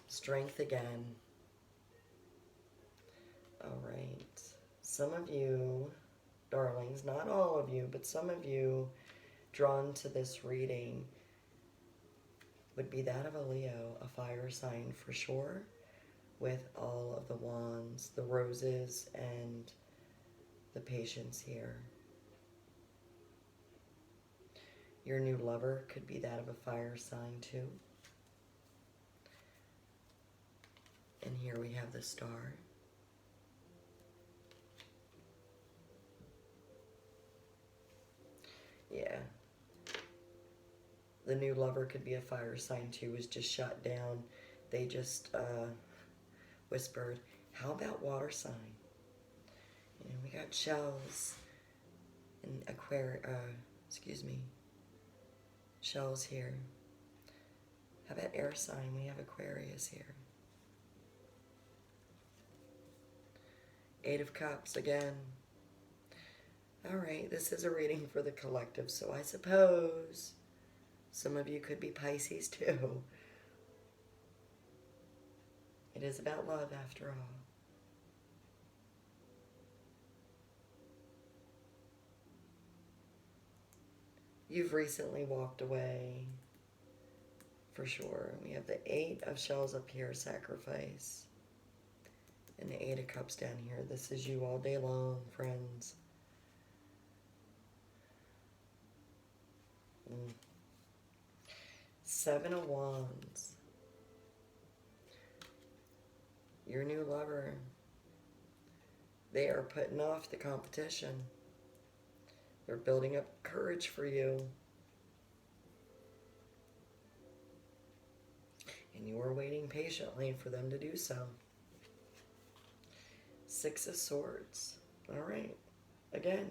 Speaker 1: Strength again. All right. Some of you, darlings, not all of you, but some of you drawn to this reading would be that of a Leo, a fire sign for sure, with all of the wands, the roses, and the patience here. Your new lover could be that of a fire sign too. And here we have the star. Yeah. The new lover could be a fire sign too, was just shut down. They just whispered, how about water sign? And we got shells and shells here. How about air sign? We have Aquarius here. Eight of Cups again. All right, this is a reading for the collective, so I suppose some of you could be Pisces too. It is about love after all. You've recently walked away, for sure. We have the Eight of Shells up here, sacrifice. And the Eight of Cups down here. This is you all day long, friends. Seven of Wands. Your new lover. They are putting off the competition. They're building up courage for you. And you are waiting patiently for them to do so. Six of Swords. All right. Again.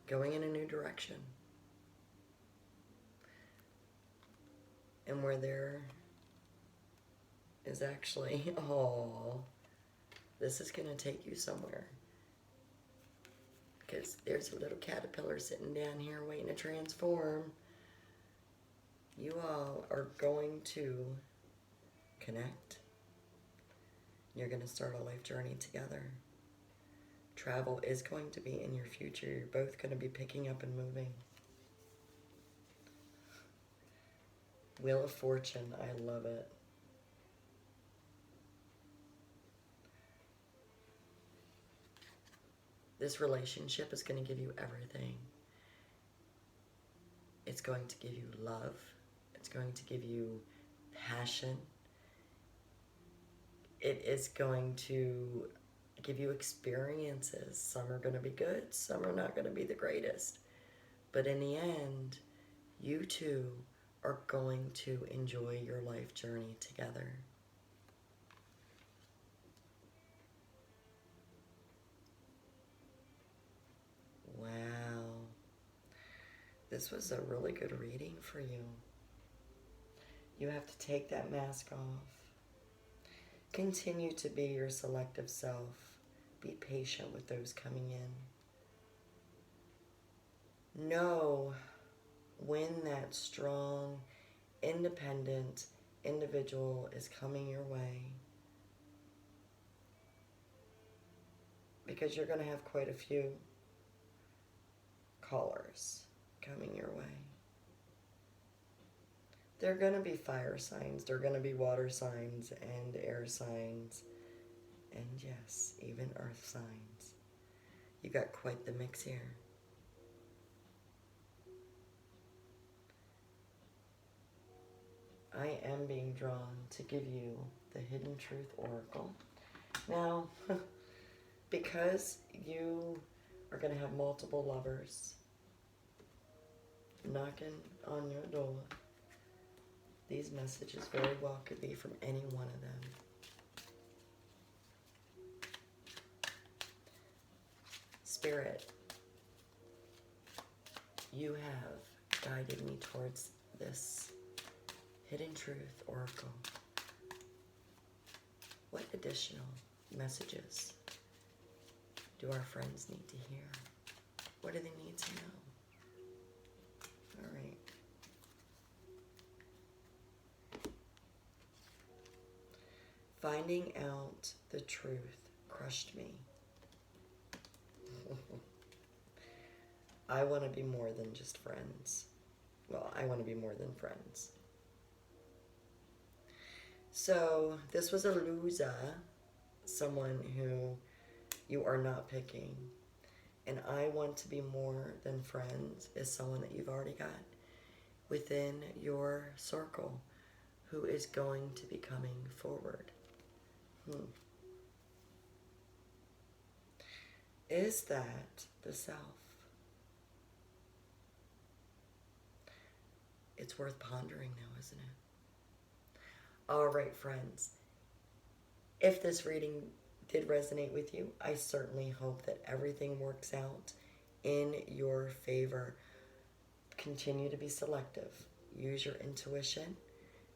Speaker 1: Going in a new direction. And where there is actually, this is going to take you somewhere. Because there's a little caterpillar sitting down here waiting to transform. You all are going to connect. You're going to start a life journey together. Travel is going to be in your future. You're both going to be picking up and moving. Wheel of Fortune. I love it. This relationship is going to give you everything. It's going to give you love. It's going to give you passion. It is going to give you experiences. Some are going to be good, some are not going to be the greatest. But in the end, you two are going to enjoy your life journey together. This was a really good reading for you. You have to take that mask off. Continue to be your selective self. Be patient with those coming in. Know when that strong, independent individual is coming your way. Because you're going to have quite a few callers coming your way. They're going to be fire signs, they're going to be water signs and air signs, and yes, even earth signs. You got quite the mix here. I am being drawn to give you the Hidden Truth Oracle. Now, because you are going to have multiple lovers knocking on your door, these messages very well could be from any one of them. Spirit, you have guided me towards this Hidden Truth Oracle. What additional messages do our friends need to hear? What do they need to know? All right. Finding out the truth crushed me. I want to be more than just friends. Well, I want to be more than friends. So this was a loser, someone who you are not picking. And I want to be more than friends is someone that you've already got within your circle who is going to be coming forward. Is that the self? It's worth pondering now, isn't it? All right, friends. If this reading did resonate with you, I certainly hope that everything works out in your favor. Continue to be selective. Use your intuition.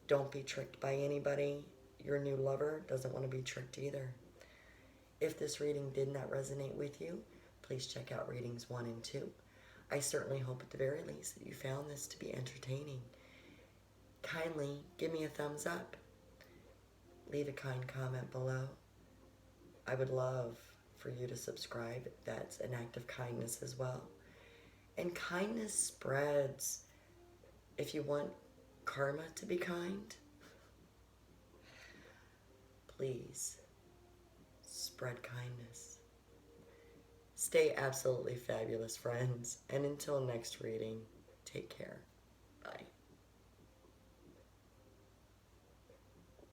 Speaker 1: Don't be tricked by anybody. Your new lover doesn't want to be tricked either. If this reading did not resonate with you, please check out readings 1 and 2. I certainly hope at the very least that you found this to be entertaining. Kindly give me a thumbs up. Leave a kind comment below. I would love for you to subscribe. That's an act of kindness as well. And kindness spreads. If you want karma to be kind, please spread kindness. Stay absolutely fabulous, friends. And until next reading, take care.